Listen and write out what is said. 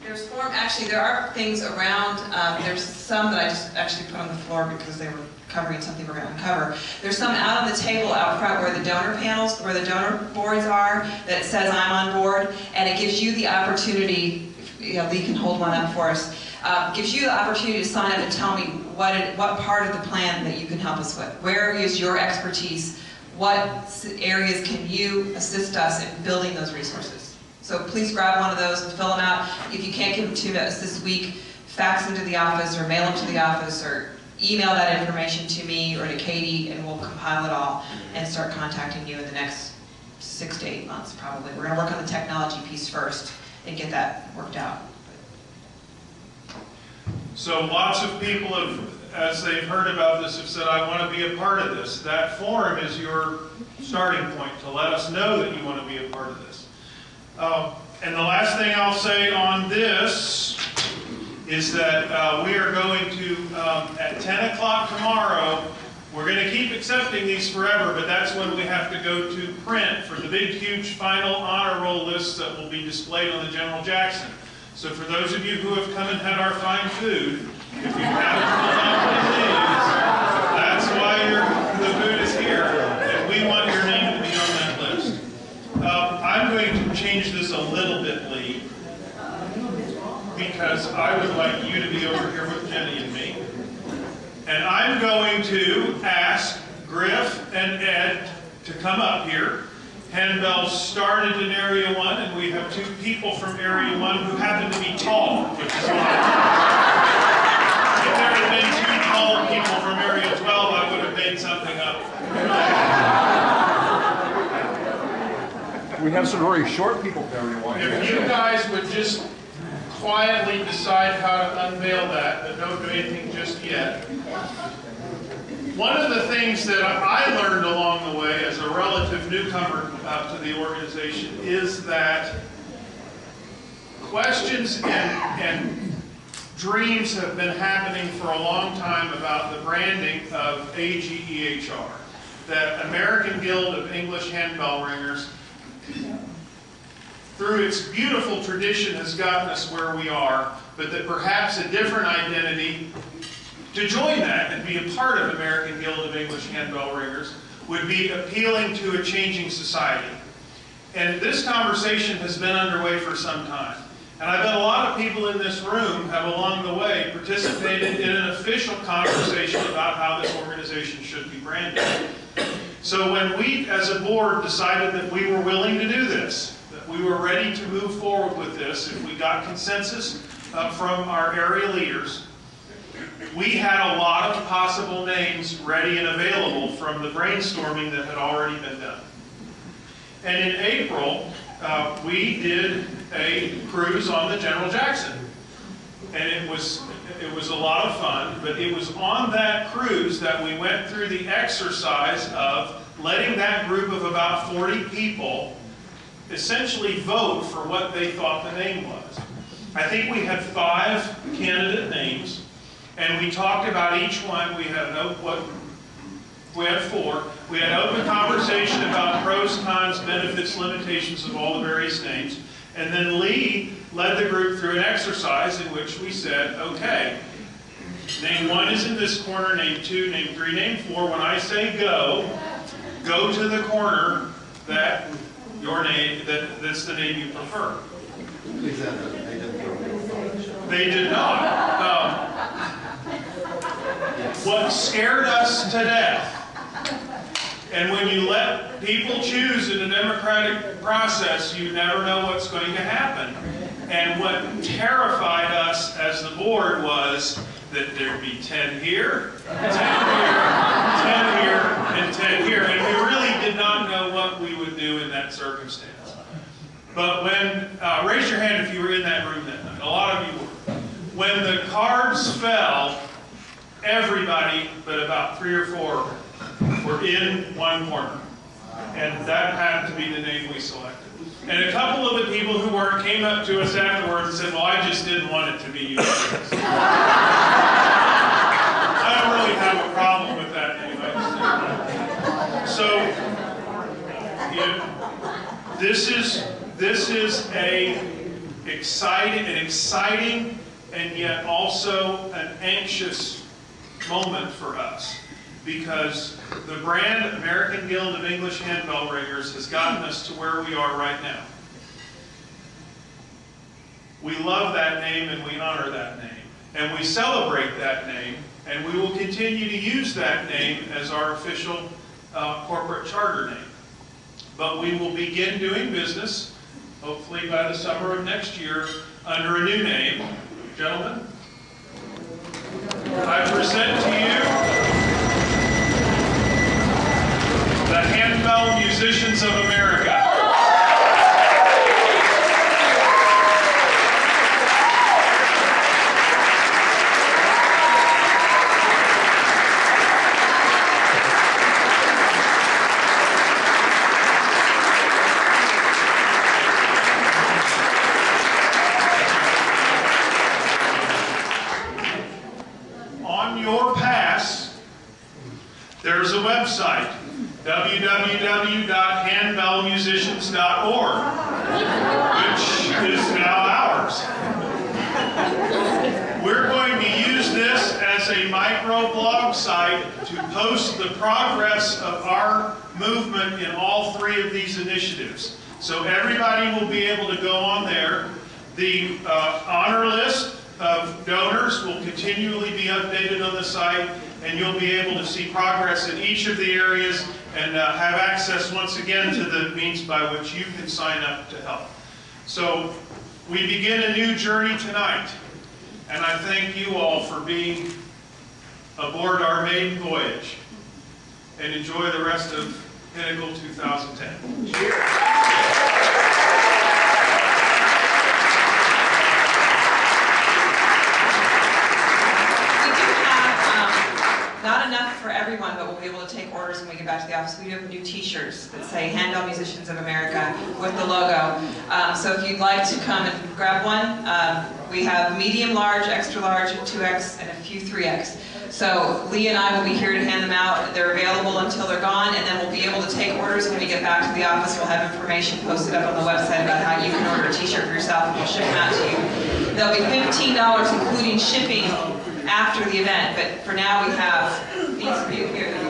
There's form, actually there are things around, there's some that I just actually put on the floor because they were covering something we're going to uncover. There's some out on the table out front where the donor panels, where the donor boards are, that says I'm on board, and it gives you the opportunity, Lee can hold one up for us, gives you the opportunity to sign up and tell me what part of the plan that you can help us with. Where is your expertise? What areas can you assist us in building those resources? So please grab one of those and fill them out. If you can't give them to us this week, fax them to the office or mail them to the office or email that information to me or to Katie, and we'll compile it all and start contacting you in the next 6 to 8 months probably. We're going to work on the technology piece first and get that worked out. So lots of people have, as they've heard about this, have said, I want to be a part of this. That form is your starting point to let us know that you want to be a part of this. And the last thing I'll say on this is that we are going to, at 10 o'clock tomorrow, we're going to keep accepting these forever, but that's when we have to go to print for the big, huge final honor roll list that will be displayed on the General Jackson. So for those of you who have come and had our fine food, if you haven't filled out one of these, that's why the food is here, and we want your name to be on that list. I'm going to change this a little bit, Lee, because I would like you to be over here with Jenny and me. And I'm going to ask Griff and Ed to come up here. Handbells started in Area 1, and we have 2 people from Area 1 who happen to be tall, which is why. If there had been 2 tall people from Area 12, I would have made something up. We have some very short people from Area 1. If you guys would just quietly decide how to unveil that, but don't do anything just yet. One of the things that I learned along the way as a relative newcomer to the organization is that questions and dreams have been happening for a long time about the branding of AGEHR, that American Guild of English Handbell Ringers, through its beautiful tradition, has gotten us where we are, but that perhaps a different identity to join that and be a part of American Guild of English Handbell Ringers would be appealing to a changing society. And this conversation has been underway for some time. And I bet a lot of people in this room have along the way participated in an official conversation about how this organization should be branded. So when we as a board decided that we were willing to do this, that we were ready to move forward with this, if we got consensus from our area leaders, we had a lot of possible names ready and available from the brainstorming that had already been done. And in April, we did a cruise on the General Jackson. And it was a lot of fun, but it was on that cruise that we went through the exercise of letting that group of about 40 people essentially vote for what they thought the name was. I think we had 5 candidate names. And we talked about each one. We had 4. We had open conversation about pros, cons, benefits, limitations of all the various names. And then Lee led the group through an exercise in which we said, okay, name 1 is in this corner, name 2, name 3, name 4. When I say go to the corner that's the name you prefer. They did not. What scared us to death, and when you let people choose in a democratic process, you never know what's going to happen. And what terrified us as the board was that there'd be 10 here, 10 here, 10 here, and 10 here. And we really did not know what we would do in that circumstance. But when, raise your hand if you were in that room that night. A lot of you were. When the cards fell, everybody but about 3 or 4 were in one corner. And that happened to be the name we selected. And a couple of the people who weren't came up to us afterwards and said, well, I just didn't want it to be you. I don't really have a problem with that name. So, this is a exciting and yet also an anxious moment for us, because the brand American Guild of English Handbell Ringers has gotten us to where we are right now. We love that name and we honor that name, and we celebrate that name, and we will continue to use that name as our official corporate charter name. But we will begin doing business, hopefully by the summer of next year, under a new name. Gentlemen, I present to you the Handbell Musicians of America. There's a website, www.handbellmusicians.org, which is now ours. We're going to use this as a micro-blog site to post the progress of our movement in all three of these initiatives. So everybody will be able to go on there. The honor list of donors will continually be updated on the site, and you'll be able to see progress in each of the areas and have access once again to the means by which you can sign up to help. So we begin a new journey tonight, and I thank you all for being aboard our maiden voyage, and enjoy the rest of Pinnacle 2010. Not enough for everyone, but we'll be able to take orders when we get back to the office. We do have new t-shirts that say Handbell Musicians of America with the logo. So if you'd like to come and grab one, we have medium, large, extra large, 2X, and a few 3X. So Lee and I will be here to hand them out. They're available until they're gone, and then we'll be able to take orders when we get back to the office. We'll have information posted up on the website about how you can order a t-shirt for yourself, and we'll ship them out to you. They'll be $15 including shipping after the event, but for now we have these of you here that